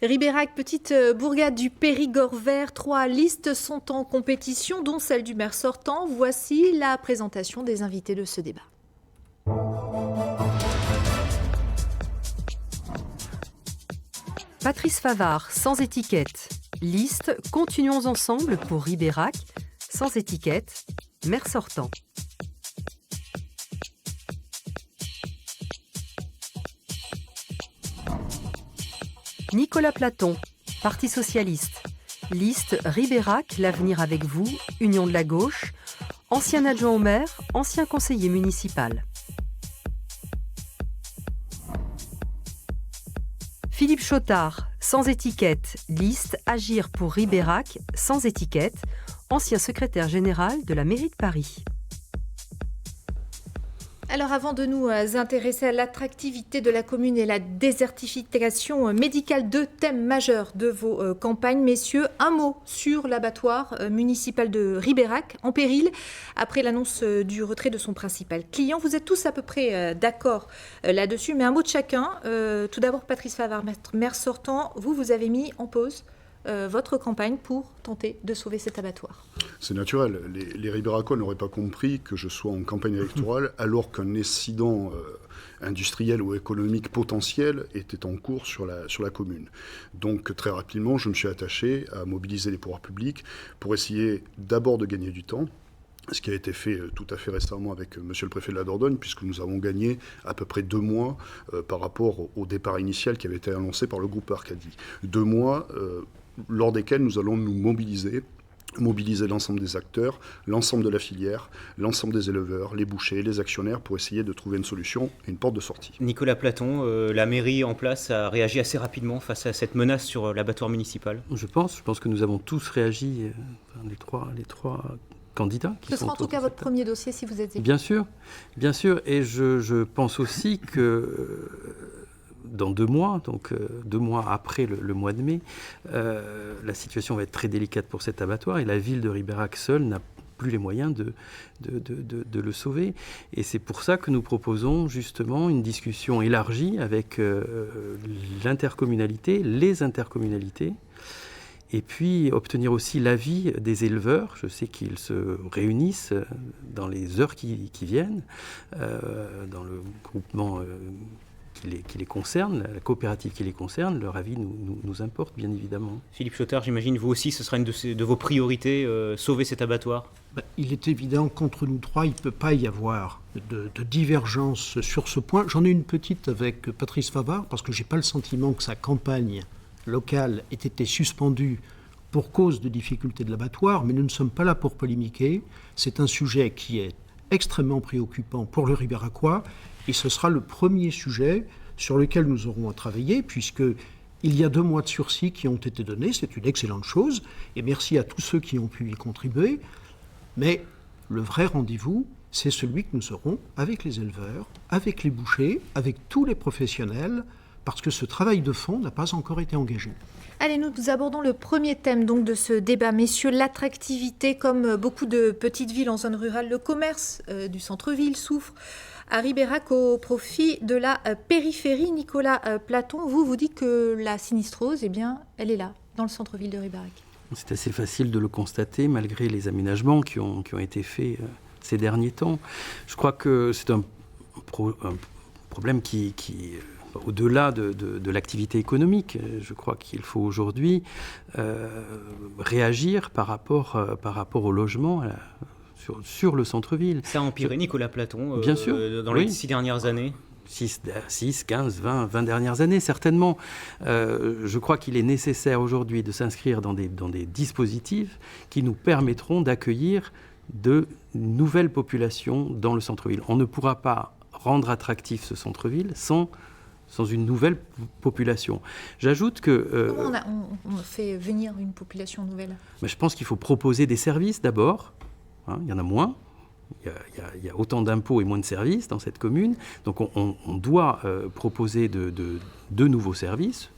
Ribérac, petite bourgade du Périgord vert, 3 listes sont en compétition, dont celle du maire sortant. Voici la présentation des invités de ce débat. Patrice Favard, sans étiquette. Liste Continuons ensemble pour Ribérac, sans étiquette, maire sortant. Nicolas Platon, Parti socialiste. Liste Ribérac, l'avenir avec vous, Union de la gauche, ancien adjoint au maire, ancien conseiller municipal. Philippe Chautard, sans étiquette, liste Agir pour Ribérac, sans étiquette, ancien secrétaire général de la mairie de Paris. Alors avant de nous intéresser à l'attractivité de la commune et la désertification médicale, 2 thèmes majeurs de vos campagnes, messieurs, un mot sur l'abattoir municipal de Ribérac, en péril, après l'annonce du retrait de son principal client. Vous êtes tous à peu près d'accord là-dessus, mais un mot de chacun. Tout d'abord, Patrice Favard, maire sortant, vous avez mis en pause votre campagne pour tenter de sauver cet abattoir. C'est naturel. Les Ribéracois n'auraient pas compris que je sois en campagne électorale alors qu'un incident industriel ou économique potentiel était en cours sur la commune. Donc très rapidement, je me suis attaché à mobiliser les pouvoirs publics pour essayer d'abord de gagner du temps, ce qui a été fait tout à fait récemment avec monsieur le préfet de la Dordogne, puisque nous avons gagné à peu près 2 mois par rapport au départ initial qui avait été annoncé par le groupe Arcadie. 2 mois lors desquels nous allons nous mobiliser l'ensemble des acteurs, l'ensemble de la filière, l'ensemble des éleveurs, les bouchers, les actionnaires, pour essayer de trouver une solution et une porte de sortie. Nicolas Platon, la mairie en place a réagi assez rapidement face à cette menace sur l'abattoir municipal. Je pense que nous avons tous réagi, les trois candidats. Ce sera en tout cas votre premier dossier si vous êtes élu. Bien sûr, et je pense aussi que dans 2 mois, donc 2 mois après le mois de mai, la situation va être très délicate pour cet abattoir et la ville de Ribérac seule n'a plus les moyens de le sauver. Et c'est pour ça que nous proposons justement une discussion élargie avec l'intercommunalité, les intercommunalités, et puis obtenir aussi l'avis des éleveurs. Je sais qu'ils se réunissent dans les heures qui viennent, dans le groupement qui les concerne, la coopérative qui les concerne. Leur avis nous importe, bien évidemment. Philippe Chautard, j'imagine, vous aussi, ce sera une de vos priorités, sauver cet abattoir. Il est évident qu'entre nous 3, il ne peut pas y avoir de divergence sur ce point. J'en ai une petite avec Patrice Favard, parce que je n'ai pas le sentiment que sa campagne locale ait été suspendue pour cause de difficultés de l'abattoir, mais nous ne sommes pas là pour polémiquer. C'est un sujet qui est extrêmement préoccupant pour le Ribéracois, et ce sera le premier sujet sur lequel nous aurons à travailler, puisqu'il y a 2 mois de sursis qui ont été donnés, c'est une excellente chose, et merci à tous ceux qui ont pu y contribuer. Mais le vrai rendez-vous, c'est celui que nous aurons avec les éleveurs, avec les bouchers, avec tous les professionnels, parce que ce travail de fond n'a pas encore été engagé. Allez, nous abordons le premier thème donc de ce débat, messieurs, l'attractivité. Comme beaucoup de petites villes en zone rurale, le commerce du centre-ville souffre à Ribérac au profit de la périphérie. Nicolas Platon, vous dites que la sinistrose, elle est là, dans le centre-ville de Ribérac. C'est assez facile de le constater, malgré les aménagements qui ont été faits ces derniers temps. Je crois que c'est un problème qui au-delà de l'activité économique. Je crois qu'il faut aujourd'hui réagir par rapport au logement sur le centre-ville. Ça a empiré, Nicolas Platon, bien sûr, dans les 6 dernières années. 6, 15, 20 dernières années, certainement. Je crois qu'il est nécessaire aujourd'hui de s'inscrire dans des dispositifs qui nous permettront d'accueillir de nouvelles populations dans le centre-ville. On ne pourra pas rendre attractif ce centre-ville sans une nouvelle population. J'ajoute que... Comment on fait venir une population nouvelle ? Je pense qu'il faut proposer des services d'abord. Il y en a moins. Il y a autant d'impôts et moins de services dans cette commune. Donc on doit proposer de nouveaux services.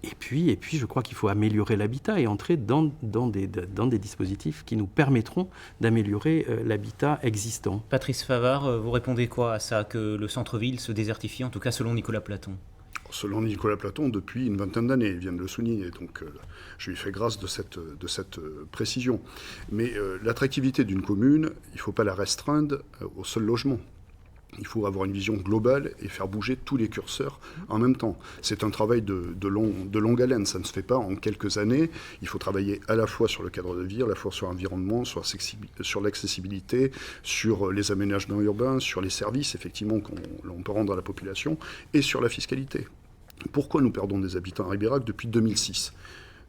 Et puis, je crois qu'il faut améliorer l'habitat et entrer dans des dispositifs qui nous permettront d'améliorer l'habitat existant. Patrice Favard, vous répondez quoi à ça, que le centre-ville se désertifie, en tout cas selon Nicolas Platon ? selon Nicolas Platon, depuis une vingtaine d'années, il vient de le souligner, donc je lui fais grâce de cette précision. Mais l'attractivité d'une commune, il ne faut pas la restreindre au seul logement. Il faut avoir une vision globale et faire bouger tous les curseurs en même temps. C'est un travail de longue haleine, ça ne se fait pas en quelques années. Il faut travailler à la fois sur le cadre de vie, à la fois sur l'environnement, sur l'accessibilité, sur les aménagements urbains, sur les services effectivement qu'on peut rendre à la population, et sur la fiscalité. Pourquoi nous perdons des habitants à Ribérac depuis 2006 ?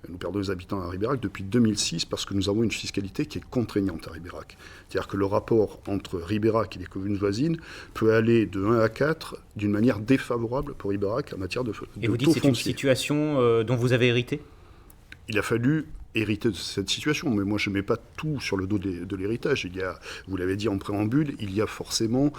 Nous perdons les habitants à Ribérac depuis 2006 parce que nous avons une fiscalité qui est contraignante à Ribérac. C'est-à-dire que le rapport entre Ribérac et les communes voisines peut aller de 1 à 4 d'une manière défavorable pour Ribérac en matière de taux foncier. Et vous dites que c'est une situation dont vous avez hérité ? Il a fallu hériter de cette situation, mais moi je ne mets pas tout sur le dos de l'héritage. Il y a, vous l'avez dit en préambule, il y a forcément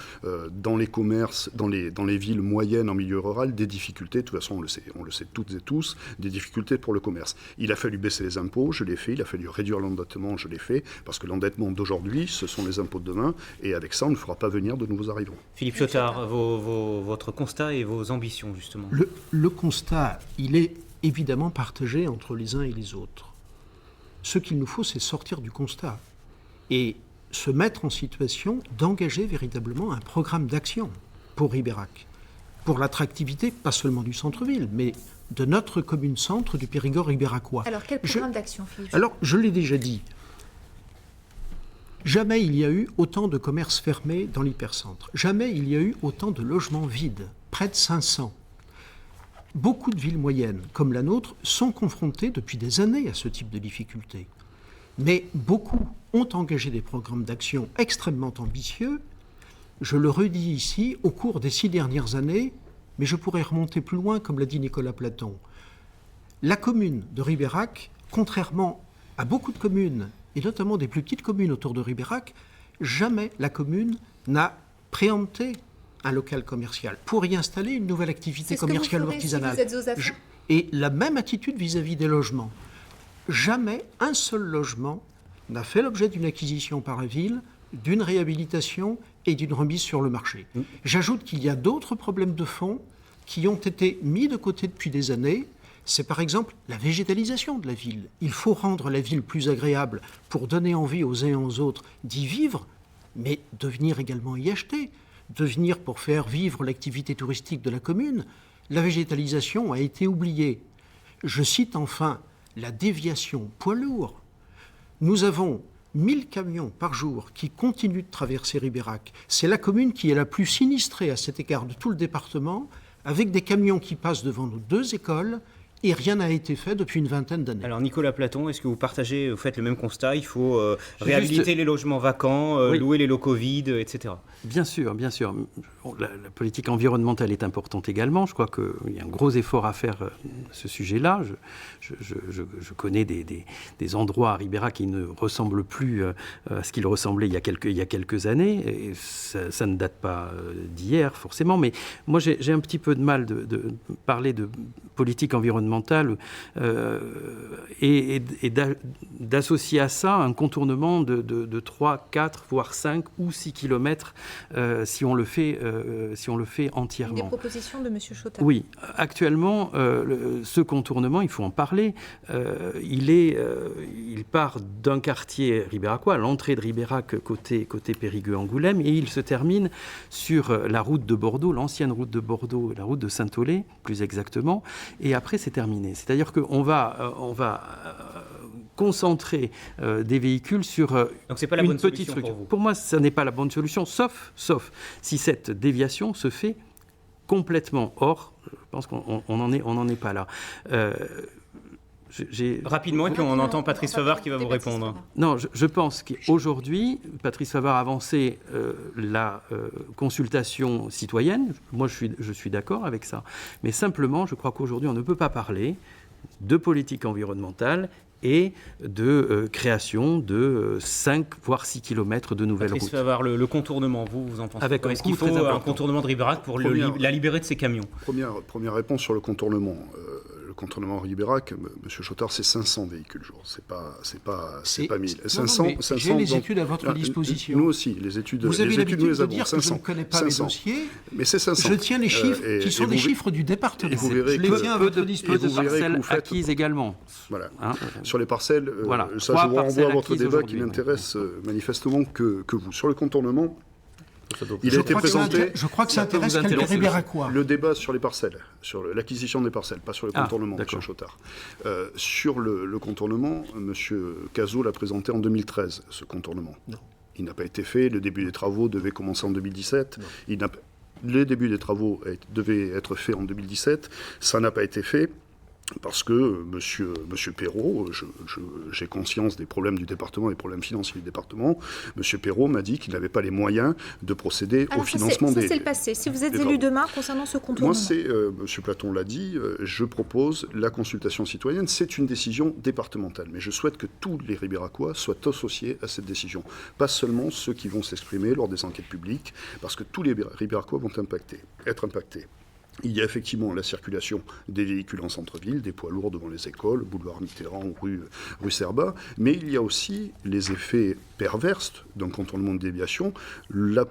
dans les commerces, dans les villes moyennes en milieu rural, des difficultés. De toute façon, on le sait toutes et tous, des difficultés pour le commerce. Il a fallu baisser les impôts, je l'ai fait. Il a fallu réduire l'endettement, je l'ai fait, parce que l'endettement d'aujourd'hui, ce sont les impôts de demain, et avec ça, on ne fera pas venir de nouveaux arrivants. Philippe Chautard, votre constat et vos ambitions, justement. Le constat, il est évidemment partagé entre les uns et les autres. Ce qu'il nous faut, c'est sortir du constat et se mettre en situation d'engager véritablement un programme d'action pour Ribérac, pour l'attractivité, pas seulement du centre-ville, mais de notre commune-centre du Périgord ribéracois. Alors, quel programme d'action, Philippe ? Alors, je l'ai déjà dit, jamais il y a eu autant de commerces fermés dans l'hypercentre. Jamais il y a eu autant de logements vides, près de 500. Beaucoup de villes moyennes, comme la nôtre, sont confrontées depuis des années à ce type de difficultés. Mais beaucoup ont engagé des programmes d'action extrêmement ambitieux. Je le redis ici, au cours des 6 dernières années, mais je pourrais remonter plus loin, comme l'a dit Nicolas Platon. La commune de Ribérac, contrairement à beaucoup de communes, et notamment des plus petites communes autour de Ribérac, jamais la commune n'a préempté un local commercial pour y installer une nouvelle activité commerciale ou artisanale. Si vous êtes aux affaires. Et la même attitude vis-à-vis des logements. Jamais un seul logement n'a fait l'objet d'une acquisition par la ville, d'une réhabilitation et d'une remise sur le marché. J'ajoute qu'il y a d'autres problèmes de fond qui ont été mis de côté depuis des années. C'est par exemple la végétalisation de la ville. Il faut rendre la ville plus agréable pour donner envie aux uns et aux autres d'y vivre, mais de venir également y acheter, de venir pour faire vivre l'activité touristique de la commune. La végétalisation a été oubliée. Je cite enfin la déviation poids lourd. Nous avons 1000 camions par jour qui continuent de traverser Ribérac. C'est la commune qui est la plus sinistrée à cet égard de tout le département, avec des camions qui passent devant nos 2 écoles, et rien n'a été fait depuis une vingtaine d'années. Alors Nicolas Platon, est-ce que vous faites le même constat ? Il faut réhabiliter les logements vacants, oui. louer les locaux vides, etc. Bien sûr, bien sûr. La politique environnementale est importante également. Je crois qu'il y a un gros effort à faire à ce sujet-là. Je connais des endroits à Ribérac qui ne ressemblent plus à ce qu'ils ressemblaient il y a quelques années. Et ça ne date pas d'hier, forcément. Mais moi, j'ai un petit peu de mal de parler de politique environnementale et d'associer à ça un contournement de 3, 4, voire 5 ou 6 kilomètres si on le fait entièrement. Des propositions de M. Chautard. Oui, actuellement, ce contournement, il faut en parler. Il part d'un quartier ribéracois, l'entrée de Ribérac côté Périgueux-Angoulême, et il se termine sur la route de Bordeaux, l'ancienne route de Bordeaux, la route de Saint-Aulé, plus exactement. Et après, c'est terminé. C'est-à-dire qu'on va concentrer des véhicules sur Donc c'est pas la une bonne petite solution structure. pour vous. Pour moi, ça n'est pas la bonne solution, sauf si cette déviation se fait complètement. Or, je pense qu'on n'en est pas là. Rapidement, et puis on entend Patrice Favard qui va vous répondre. Non, je pense qu'aujourd'hui, Patrice Favard a avancé la consultation citoyenne. Moi, je suis d'accord avec ça. Mais simplement, je crois qu'aujourd'hui, on ne peut pas parler de politique environnementale et de création de 5 voire 6 kilomètres de nouvelles routes. Patrice Favard, le contournement, vous en pensez Avec quoi ? un Est-ce qu'il coût faut très un important. contournement de Ribérac pour la libérer de ses camions ? Première réponse sur le contournement. Le contournement Ribérac, M. Chotard, c'est 500 véhicules jour. C'est pas 1000. 500, mais 500, j'ai les donc, études à votre disposition. Nous aussi, les études. Vous avez l'habitude nous les de avons. dire 500, que je ne connais pas 500. les dossiers. Mais c'est 500. Je tiens les chiffres qui sont des chiffres du département. Et vous verrez je les que tiens à peu votre de disposition. parcelles acquises également. Voilà. Hein, Sur les parcelles, voilà. ça 3 je vous renvoie parcelles à votre acquises débat qui aujourd'hui, n'intéresse manifestement que vous. Sur le contournement, il Je a été crois que ça présenté. je crois que ça Ça peut intéresse vous quelques intéresser. Ribéracois. Le débat sur les parcelles, sur l'acquisition des parcelles, pas sur le contournement, d'accord. M. Chotard. Sur le contournement, M. Cazot l'a présenté en 2013, ce contournement. Non. Il n'a pas été fait, le début des travaux devait commencer en 2017. Le début des travaux devait être fait en 2017, ça n'a pas été fait. Parce que Monsieur Perrault, j'ai conscience des problèmes du département, des problèmes financiers du département, Monsieur Perrault m'a dit qu'il n'avait pas les moyens de procéder au financement des... Ça, c'est le passé. Si vous êtes des élu travaux. demain concernant ce contournement. Moi, c'est, Monsieur Platon l'a dit, je propose la consultation citoyenne. C'est une décision départementale, mais je souhaite que tous les Ribéracois soient associés à cette décision. Pas seulement ceux qui vont s'exprimer lors des enquêtes publiques, parce que tous les Ribéracois vont être impactés. Il y a effectivement la circulation des véhicules en centre-ville, des poids lourds devant les écoles, boulevard Mitterrand ou rue Serbat, mais il y a aussi les effets pervers d'un contournement de déviation, le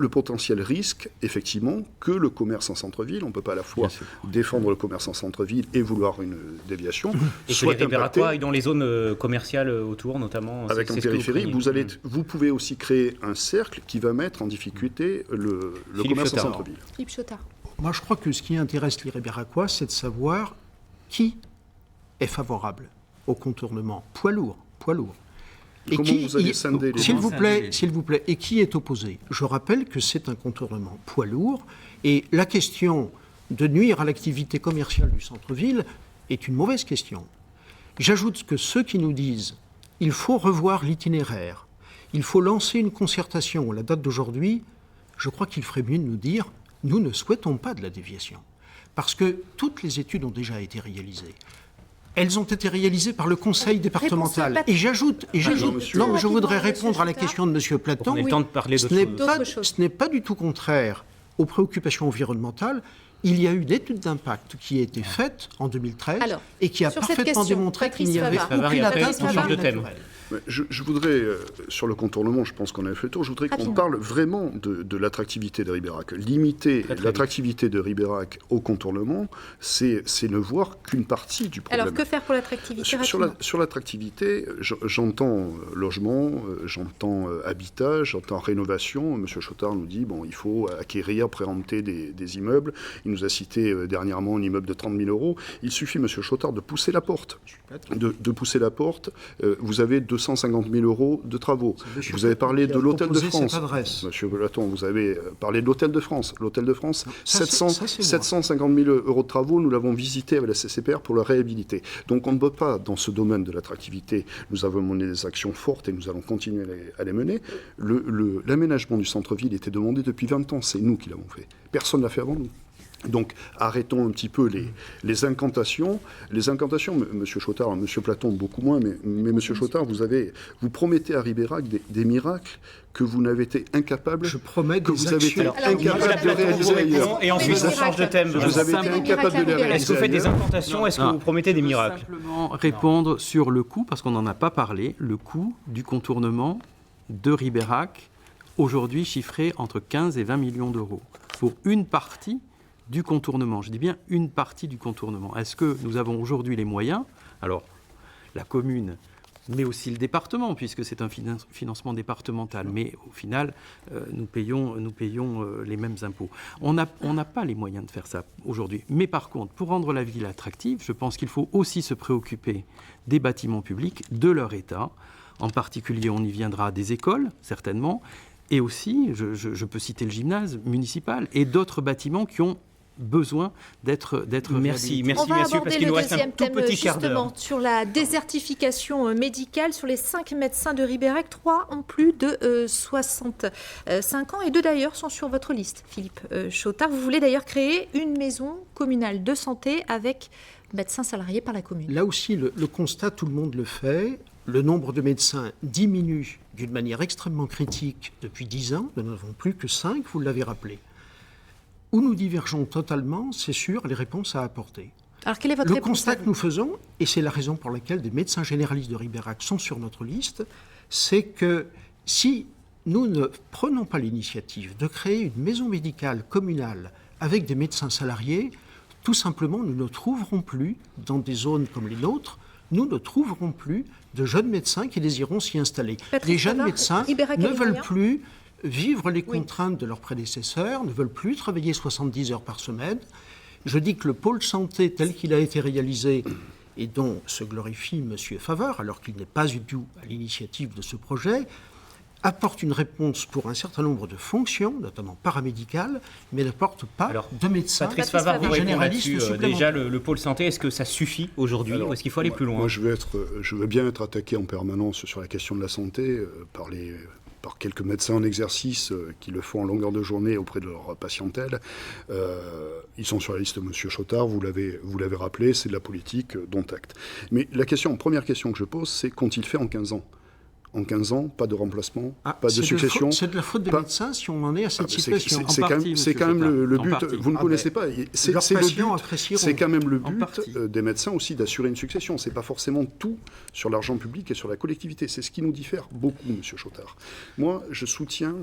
potentiel risque, effectivement, que le commerce en centre-ville, on ne peut pas à la fois défendre le commerce en centre-ville et vouloir une déviation, Et que soit les Ribéracois impacté aillent dans les zones commerciales autour, notamment. avec c'est en ce que vous périphérie. craignez. Vous pouvez aussi créer un cercle qui va mettre en difficulté le commerce Chotard. en centre-ville. Philippe Chotard. Moi, je crois que ce qui intéresse les Ribéracois, c'est de savoir qui est favorable au contournement. Poids lourd. Et Comment vous allez scinder les s'il gens vous plaît, et qui est opposé? Je rappelle que c'est un contournement poids lourd, et la question de nuire à l'activité commerciale du centre-ville est une mauvaise question. J'ajoute que ceux qui nous disent il faut revoir l'itinéraire, il faut lancer une concertation à la date d'aujourd'hui, je crois qu'il ferait mieux de nous dire nous ne souhaitons pas de la déviation. Parce que toutes les études ont déjà été réalisées. Elles ont été réalisées par le conseil départemental. Et j'ajoute, non, mais je voudrais répondre à la question de M. Platon. On ait le temps de parler d'autres choses. Ce n'est pas du tout contraire aux préoccupations environnementales. Il y a eu une étude d'impact qui a été faite en 2013 et qui a sur cette parfaitement question, démontré qu'il n'y avait Patrice aucune Favard, atteinte au Favard, milieu de thème. naturel. Je voudrais, sur le contournement, je pense qu'on a fait le tour, je voudrais qu'on parle vraiment de l'attractivité de Ribérac. Limiter l'attractivité de Ribérac au contournement, c'est ne voir qu'une partie du problème. Alors, que faire pour l'attractivité Sur l'attractivité, j'entends logement, j'entends habitat, j'entends rénovation. M. Chotard nous dit, bon, il faut acquérir, préempter des immeubles. Il nous a cité dernièrement un immeuble de 30 000 euros. Il suffit, M. Chotard, de pousser la porte. De pousser la porte. Vous avez 250 000 euros de travaux. Vous avez parlé de l'Hôtel de France. Monsieur Platon, vous avez parlé de l'Hôtel de France. L'Hôtel de France, 750 000 euros de travaux, nous l'avons visité avec la CCPR pour le réhabiliter. Donc on ne peut pas, dans ce domaine de l'attractivité, nous avons mené des actions fortes et nous allons continuer à les mener. L'aménagement du centre-ville était demandé depuis 20 ans, c'est nous qui l'avons fait. Personne ne l'a fait avant nous. Donc, arrêtons un petit peu les incantations. Les incantations, M. Chotard, M. Platon, beaucoup moins, mais M. Chotard, vous promettez à Ribérac des miracles que vous n'avez été incapable, je promets que vous avez été incapable de réaliser ailleurs. Et ensuite, on change de thème. Vous avez été incapable de les réaliser. Est-ce que vous faites des incantations? Est-ce que vous promettez des miracles? Simplement répondre sur le coût, parce qu'on n'en a pas parlé, le coût du contournement de Ribérac, aujourd'hui chiffré entre 15 et 20 millions d'euros, pour une partie du contournement. Je dis bien une partie du contournement. Est-ce que nous avons aujourd'hui les moyens? Alors, la commune, mais aussi le département, puisque c'est un financement départemental. Mais au final, nous payons les mêmes impôts. On n'a pas les moyens de faire ça aujourd'hui. Mais par contre, pour rendre la ville attractive, je pense qu'il faut aussi se préoccuper des bâtiments publics, de leur état. En particulier, on y viendra des écoles, certainement. Et aussi, je peux citer le gymnase municipal et d'autres bâtiments qui ont besoin d'être Merci, On va messieurs, parce aborder qu'il le nous reste un deuxième tout thème, petit quart d'heure. justement, sur la désertification médicale. Sur les 5 médecins de Ribérac, 3 ont plus de 65 ans et 2 d'ailleurs sont sur votre liste, Philippe Chotard. Vous voulez d'ailleurs créer une maison communale de santé avec médecins salariés par la commune. Là aussi, le constat, tout le monde le fait. Le nombre de médecins diminue d'une manière extrêmement critique depuis 10 ans. Nous n'en avons plus que 5, vous l'avez rappelé. Où nous divergeons totalement, c'est sur les réponses à apporter. Alors, quelle est votre Le réponse constat à que vous nous faisons, et c'est la raison pour laquelle des médecins généralistes de Ribérac sont sur notre liste, c'est que si nous ne prenons pas l'initiative de créer une maison médicale communale avec des médecins salariés, tout simplement, nous ne trouverons plus, dans des zones comme les nôtres, nous ne trouverons plus de jeunes médecins qui désireront s'y installer. Patrice Les jeunes Favard, médecins Ribérac ne a les veulent moyens plus vivre les Oui. contraintes de leurs prédécesseurs, ne veulent plus travailler 70 heures par semaine. Je dis que le pôle santé tel qu'il a été réalisé et dont se glorifie M. Favard, alors qu'il n'est pas du tout à l'initiative de ce projet, apporte une réponse pour un certain nombre de fonctions, notamment paramédicales, mais n'apporte pas de médecins Patrice Favard, vous répondez généralistes là-dessus. supplémentaires. Déjà, le pôle santé, est-ce que ça suffit aujourd'hui ou est-ce qu'il faut aller plus loin? Moi, je veux bien être attaqué en permanence sur la question de la santé par quelques médecins en exercice qui le font en longueur de journée auprès de leur patientèle. Ils sont sur la liste de M. Chotard, vous l'avez rappelé, c'est de la politique, dont acte. Mais première question que je pose, c'est qu'ont-ils fait en 15 ans? En 15 ans, pas de remplacement, pas de succession. C'est de la faute des médecins si on en est à cette situation. C'est quand même le but. Vous ne connaissez pas. C'est quand même le but des médecins aussi d'assurer une succession. C'est pas forcément tout sur l'argent public et sur la collectivité. C'est ce qui nous diffère beaucoup, M. Chotard. Moi, je soutiens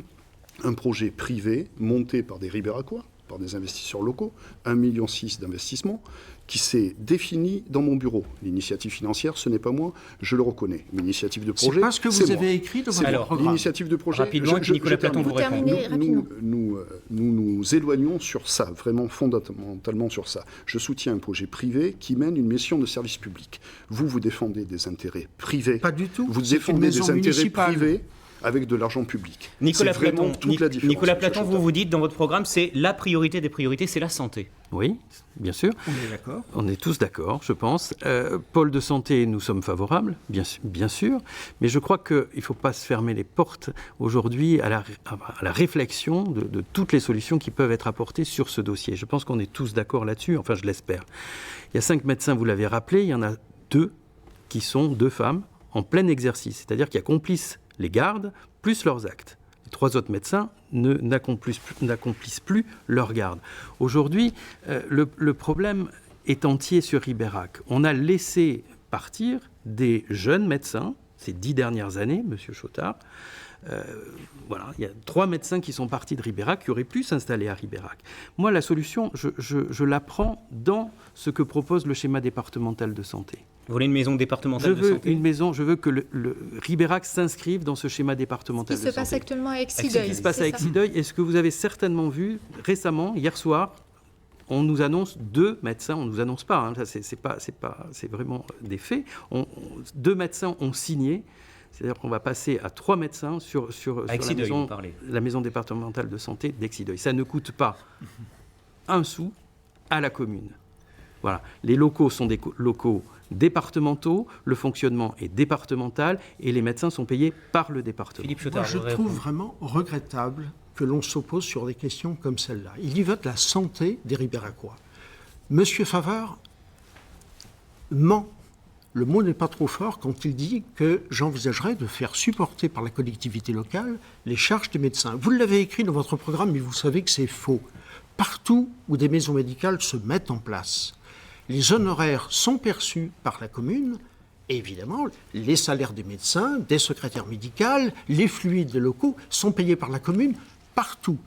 un projet privé monté par des Ribéracois, par des investisseurs locaux, 1,6 million d'investissements, qui s'est défini dans mon bureau. L'initiative financière, ce n'est pas moi, je le reconnais. L'initiative de projet, c'est pas ce que vous avez écrit dans votre programme. L'initiative de projet, rapidement, Nicolas Platon vous répond. Nous nous éloignons sur ça, vraiment fondamentalement sur ça. Je soutiens un projet privé qui mène une mission de service public. Vous défendez des intérêts privés. Pas du tout. Vous défendez des intérêts privés avec de l'argent public. Nicolas Platon, Nicolas différence, Platon, vous dites dans votre programme, c'est la priorité des priorités, c'est la santé. Oui, bien sûr. On est d'accord. On est tous d'accord, je pense. Pôle de santé, nous sommes favorables, bien sûr, mais je crois qu'il ne faut pas se fermer les portes aujourd'hui à la réflexion de toutes les solutions qui peuvent être apportées sur ce dossier. Je pense qu'on est tous d'accord là-dessus, enfin je l'espère. Il y a 5 médecins, vous l'avez rappelé, il y en a 2 qui sont 2 femmes en plein exercice, c'est-à-dire qui accomplissent les gardes, plus leurs actes. Les 3 autres médecins n'accomplissent plus leurs gardes. Aujourd'hui, le problème est entier sur Ribérac. On a laissé partir des jeunes médecins, ces 10 dernières années, M. Chotard. Voilà, il y a 3 médecins qui sont partis de Ribérac, qui auraient pu s'installer à Ribérac. Moi, la solution, je la prends dans ce que propose le schéma départemental de santé. Vous voulez une maison départementale de santé? Je veux que le Ribérac s'inscrive dans ce schéma départemental de santé. Ce qui se passe actuellement à Exideuil. Ce qui se passe à Exideuil, et ce que vous avez certainement vu récemment, hier soir, on nous annonce 2 médecins, on ne nous annonce pas, hein, c'est vraiment des faits, 2 médecins ont signé. C'est-à-dire qu'on va passer à 3 médecins sur la maison départementale de santé d'Exideuil. Ça ne coûte pas un sou à la commune. Voilà. Les locaux sont des locaux départementaux, le fonctionnement est départemental et les médecins sont payés par le département. Philippe Chotard, moi, je trouve vraiment regrettable que l'on s'oppose sur des questions comme celle-là. Il y va de la santé des Ribéracois. Monsieur Favard ment. Le mot n'est pas trop fort quand il dit que j'envisagerais de faire supporter par la collectivité locale les charges des médecins. Vous l'avez écrit dans votre programme, mais vous savez que c'est faux. Partout où des maisons médicales se mettent en place, les honoraires sont perçus par la commune, et évidemment, les salaires des médecins, des secrétaires médicales, les fluides des locaux sont payés par la commune. Partout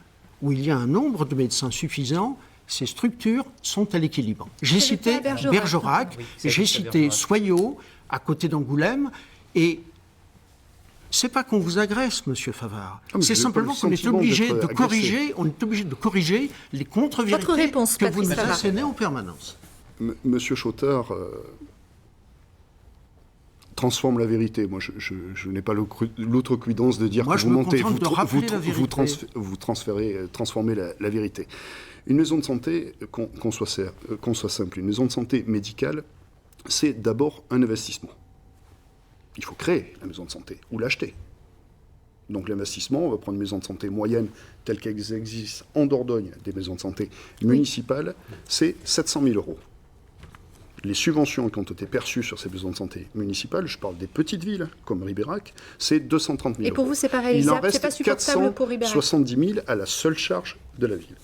où il y a un nombre de médecins suffisant, ces structures sont à l'équilibre. J'ai cité Bergerac, j'ai cité Soyaux, à côté d'Angoulême, et c'est pas qu'on vous agresse, Monsieur Favard. C'est simplement qu'on est obligé de corriger, les contre-vérités que vous nous assénez en permanence. Monsieur Chotard transforme la vérité. Moi, je n'ai pas l'outrecuidance de dire moi, que vous mentez. Vous transformez la vérité. Une maison de santé, qu'on soit simple, une maison de santé médicale, c'est d'abord un investissement. Il faut créer la maison de santé ou l'acheter. Donc l'investissement, on va prendre une maison de santé moyenne telle qu'elle existe en Dordogne, des maisons de santé municipales, c'est 700 000 €. Les subventions qui ont été perçues sur ces maisons de santé municipales, je parle des petites villes comme Ribérac, c'est 230 000 €. Et pour vous, c'est pas réalisable, c'est pas supportable pour Ribérac. 470 000 à la seule charge de la ville.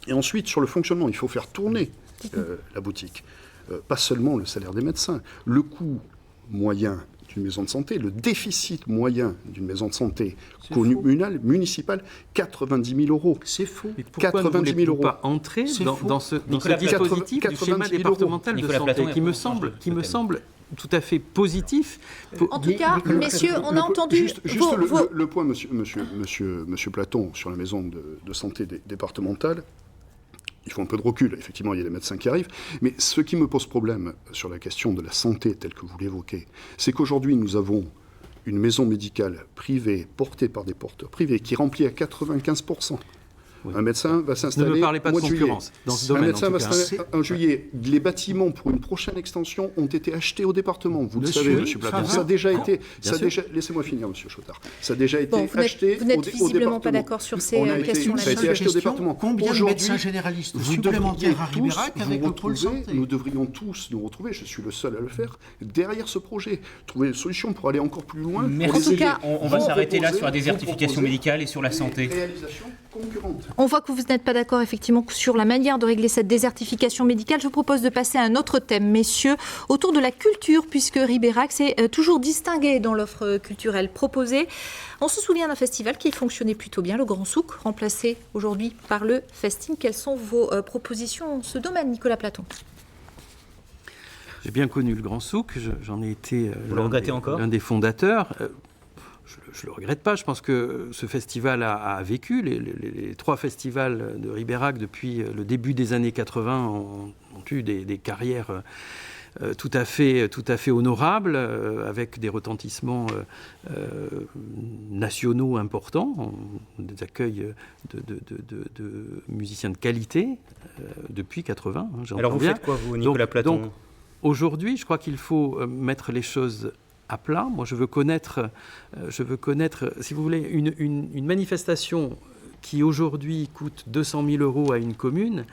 Et ensuite, sur le fonctionnement, il faut faire tourner la boutique. pas seulement le salaire des médecins, le coût moyen d'une maison de santé, le déficit moyen d'une maison de santé communale, municipale, 90 000 euros. C'est faux. Mais pourquoi ne voulez-vous pas entrer dans ce dispositif du schéma départemental de santé qui me semble tout à fait positif. En tout cas, messieurs, on a entendu... Le point, monsieur Platon, sur la maison de santé départementale, il faut un peu de recul. Effectivement, il y a des médecins qui arrivent. Mais ce qui me pose problème sur la question de la santé, telle que vous l'évoquez, c'est qu'aujourd'hui, nous avons une maison médicale privée, portée par des porteurs privés, qui remplit à 95%. Oui. Un médecin va s'installer. Ne me parlez pas de concurrence dans ce domaine. Un médecin va s'installer en juillet. Les bâtiments pour une prochaine extension ont été achetés au département. Vous le savez, monsieur Platon. Ça a déjà été. Laissez-moi finir, monsieur Chotard. Ça a déjà été acheté. Vous n'êtes visiblement pas d'accord sur ces questions-là. Ça a été acheté au département. Combien de médecins généralistes supplémentaires à Ribérac avec le pôle santé? Nous devrions tous nous retrouver, je suis le seul à le faire, derrière ce projet. Trouver une solution pour aller encore plus loin. En tout cas, on va s'arrêter là sur la désertification médicale et sur la santé. Réalisation concurrente. On voit que vous n'êtes pas d'accord effectivement sur la manière de régler cette désertification médicale. Je vous propose de passer à un autre thème, messieurs, autour de la culture, puisque Ribérac s'est toujours distingué dans l'offre culturelle proposée. On se souvient d'un festival qui fonctionnait plutôt bien, le Grand Souk, remplacé aujourd'hui par le Festine. Quelles sont vos propositions dans ce domaine, Nicolas Platon ? J'ai bien connu le Grand Souk, j'en ai été l'un des fondateurs. Je ne le regrette pas, je pense que ce festival a vécu. Les 3 festivals de Ribérac depuis le début des années 80 ont eu des carrières tout à fait honorables, avec des retentissements nationaux importants, des accueils de musiciens de qualité depuis 80. Alors vous faites quoi, vous, Nicolas Platon ? Donc, aujourd'hui, je crois qu'il faut mettre les choses à plat. Moi, je veux connaître, si vous voulez, une manifestation qui aujourd'hui coûte 200 000 euros à une commune.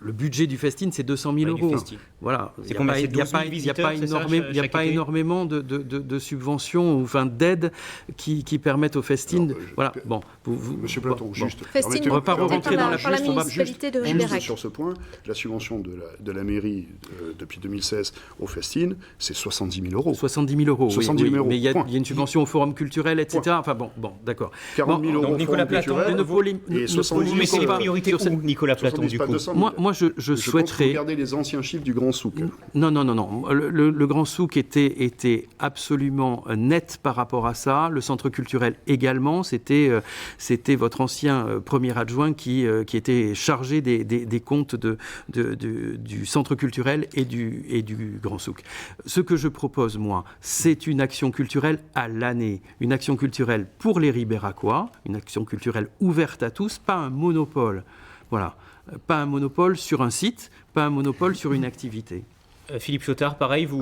Le budget du Festine, c'est 200 000 euros. Voilà. Il n'y a pas énormément de subventions ou d'aides qui permettent au Festine. Voilà. Bon, Monsieur Platon, juste. Festine, on ne va pas rentrer dans la par la municipalité de Ribérac. Sur ce point, la subvention de la mairie depuis 2016 au Festine, c'est 70 000 euros. 70 000 euros. 70 000 euros. Mais il y a une subvention au forum culturel, etc. Point. Enfin bon, d'accord. 40 000 euros. Donc Nicolas Platon, vous mettez les priorités où, Nicolas Platon, du coup ? Moi, je souhaiterais... regarder les anciens chiffres du Grand Souk. Non. Le Grand Souk était absolument net par rapport à ça. Le centre culturel également. C'était votre ancien premier adjoint qui était chargé des comptes du centre culturel et du Grand Souk. Ce que je propose, moi, c'est une action culturelle à l'année. Une action culturelle pour les Ribéracois, une action culturelle ouverte à tous, pas un monopole. Voilà. Pas un monopole sur un site, pas un monopole sur une activité. Philippe Chotard, pareil, vous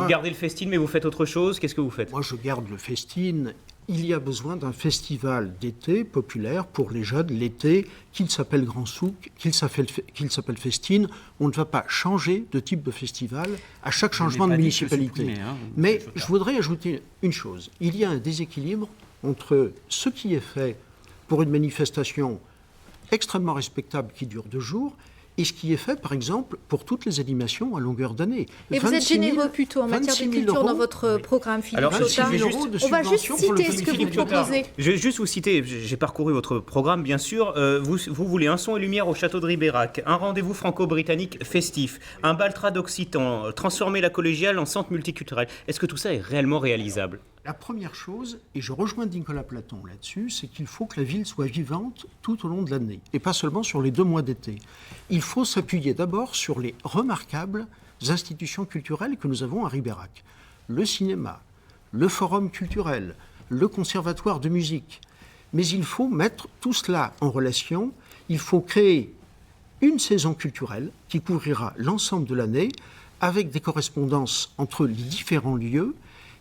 gardez le Festine, mais vous faites autre chose. Qu'est-ce que vous faites ? Moi, je garde le Festine. Il y a besoin d'un festival d'été populaire pour les jeunes l'été, qu'il s'appelle Grand Souk, qu'il s'appelle Festine. On ne va pas changer de type de festival à chaque changement de municipalité. Mais je voudrais ajouter une chose. Il y a un déséquilibre entre ce qui est fait pour une manifestation extrêmement respectable qui dure 2 jours, et ce qui est fait, par exemple, pour toutes les animations à longueur d'année. Et vous êtes généreux plutôt en matière de culture dans votre programme, Philippe Chotard. On va juste citer ce que vous proposez. Je vais juste vous citer, j'ai parcouru votre programme, bien sûr. Vous voulez un son et lumière au château de Ribérac, un rendez-vous franco-britannique festif, un baltrad occitan, transformer la collégiale en centre multiculturel. Est-ce que tout ça est réellement réalisable ? La première chose, et je rejoins Nicolas Platon là-dessus, c'est qu'il faut que la ville soit vivante tout au long de l'année, et pas seulement sur les 2 mois d'été. Il faut s'appuyer d'abord sur les remarquables institutions culturelles que nous avons à Ribérac. Le cinéma, le forum culturel, le conservatoire de musique. Mais il faut mettre tout cela en relation. Il faut créer une saison culturelle qui couvrira l'ensemble de l'année avec des correspondances entre les différents lieux.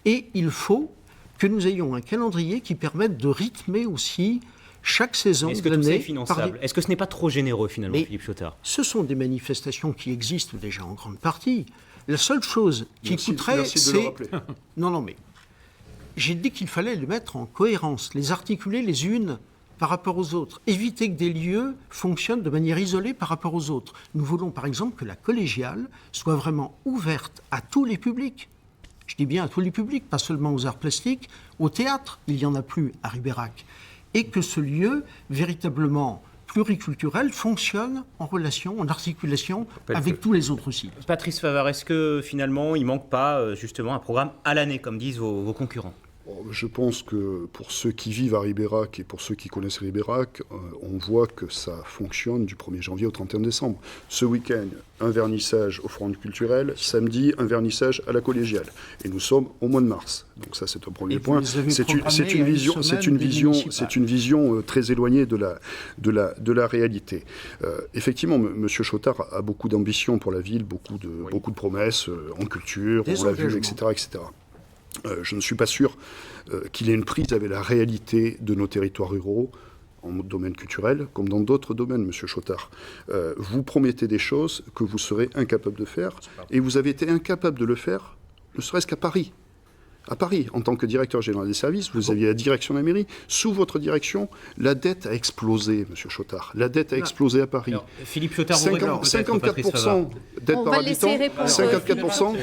Et il faut que nous ayons un calendrier qui permette de rythmer aussi chaque saison de l'année. Est-ce que tout ça est finançable ? Est-ce que ce n'est pas trop généreux finalement, Philippe Chotard ? Ce sont des manifestations qui existent déjà en grande partie. La seule chose qui coûterait, c'est... Non, mais j'ai dit qu'il fallait les mettre en cohérence, les articuler les unes par rapport aux autres. Éviter que des lieux fonctionnent de manière isolée par rapport aux autres. Nous voulons par exemple que la collégiale soit vraiment ouverte à tous les publics. Je dis bien à tous les publics, pas seulement aux arts plastiques, au théâtre, il n'y en a plus à Ribérac. Et que ce lieu, véritablement pluriculturel, fonctionne en relation, en articulation avec tous les autres sites. Patrice Favard, est-ce que finalement il ne manque pas justement un programme à l'année, comme disent vos concurrents ? Je pense que pour ceux qui vivent à Ribérac et pour ceux qui connaissent Ribérac, on voit que ça fonctionne du 1er janvier au 31 décembre. Ce week-end, un vernissage au Forum culturel, samedi, un vernissage à la collégiale. Et nous sommes au mois de mars. Donc ça, c'est un premier point. C'est une vision très éloignée de la réalité. Effectivement, M. Chotard a beaucoup d'ambition pour la ville, beaucoup de promesses en culture, on l'a vu, etc., etc. Je ne suis pas sûr qu'il ait une prise avec la réalité de nos territoires ruraux, en domaine culturel, comme dans d'autres domaines, M. Chotard. Vous promettez des choses que vous serez incapable de faire, et vous avez été incapable de le faire, ne serait-ce qu'à Paris. À Paris, en tant que directeur général des services, vous aviez la direction de la mairie. Sous votre direction, la dette a explosé, M. Chotard. La dette a explosé à Paris. Alors, Philippe Chotard, 54% dette par habitant. 54%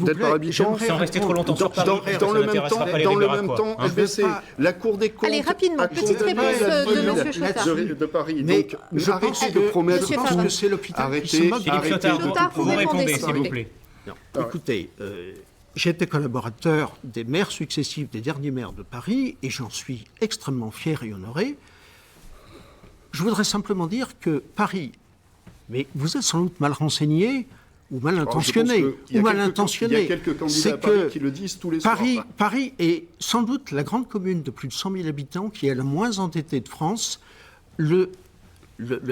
dette par habitant. Sans rester trop longtemps sur Paris. Dans le même temps, elle baissait. La Cour des comptes. Allez, rapidement, petite réponse de M. Chotard. De Paris. Mais Donc, je arrêtez de promettre. Je pense que c'est l'hôpital qui se moque. Philippe Chotard, vous répondez, s'il vous plaît. Écoutez, j'étais collaborateur des maires successifs, des derniers maires de Paris, et j'en suis extrêmement fier et honoré. Je voudrais simplement dire que Paris, mais vous êtes sans doute mal renseigné ou mal intentionné. Il y a quelques candidats à Paris qui le disent tous les soirs. Paris est sans doute la grande commune de plus de 100 000 habitants qui est la moins endettée de France.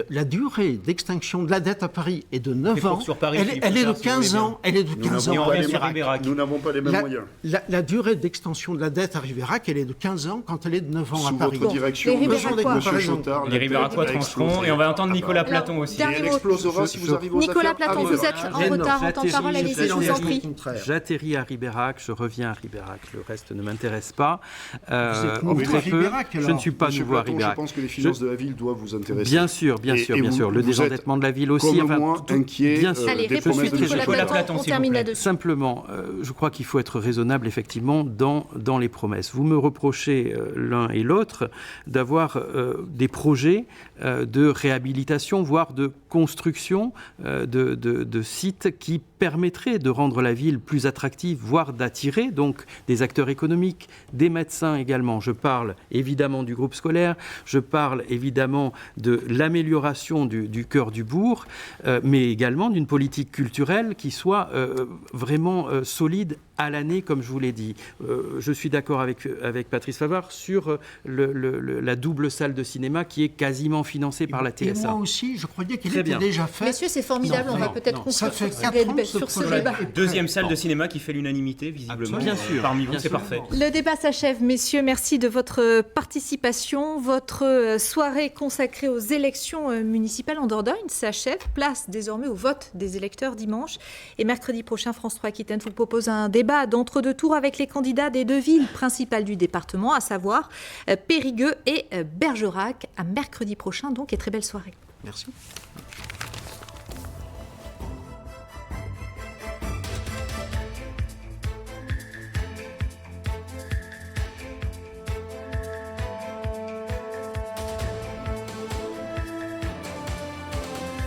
La durée d'extinction de la dette à Paris est de 9 ans. Elle est de 15 ans. Elle est de 15 ans. Nous n'avons pas les mêmes moyens. La durée d'extension de la dette à Ribérac, elle est de 15 ans quand elle est de 9 ans à Sous Paris. votre direction, M. Chotard, Les Ribéracois trancheront, et on va entendre Nicolas Platon aussi. Et elle explosera si vous arrivez aux affaires. Nicolas Platon, vous êtes en retard en temps de parole, allez-y, je vous en prie. J'atterris à Ribérac, je reviens à Ribérac. Le reste ne m'intéresse pas. êtes nouveau Très à peu. Ribérac, alors. Je ne suis pas nouveau à Ribérac. Je pense que les finances de la ville doivent vous intéresser. Bien sûr. Le désendettement de la ville aussi. Comme moi, inquiet Allez, des réponse promesses de de Nicolas Platon, on termine là-dessus. Simplement, je crois qu'il faut être raisonnable, effectivement, dans les promesses. Vous me reprochez l'un et l'autre d'avoir des projets de réhabilitation, voire de construction de sites qui permettraient de rendre la ville plus attractive, voire d'attirer donc des acteurs économiques, des médecins également. Je parle évidemment du groupe scolaire, je parle évidemment de l'amélioration du cœur du bourg, mais également d'une politique culturelle qui soit vraiment solide à l'année, comme je vous l'ai dit. Je suis d'accord avec Patrice Favard sur la double salle de cinéma qui est quasiment financée par la TSA. Et moi aussi, je croyais qu'il était déjà fait. Messieurs, c'est formidable, on va peut-être conclure sur ce débat. Deuxième salle de cinéma qui fait l'unanimité, visiblement. Bien sûr. Parmi vous, c'est parfait. Le débat s'achève, messieurs. Merci de votre participation. Votre soirée consacrée aux élections municipales en Dordogne s'achève. Place désormais au vote des électeurs dimanche. Et mercredi prochain, France 3 Aquitaine vous propose un débat d'entre-deux tours avec les candidats des deux villes principales du département, à savoir Périgueux et Bergerac. À mercredi prochain, donc, et très belle soirée. Merci.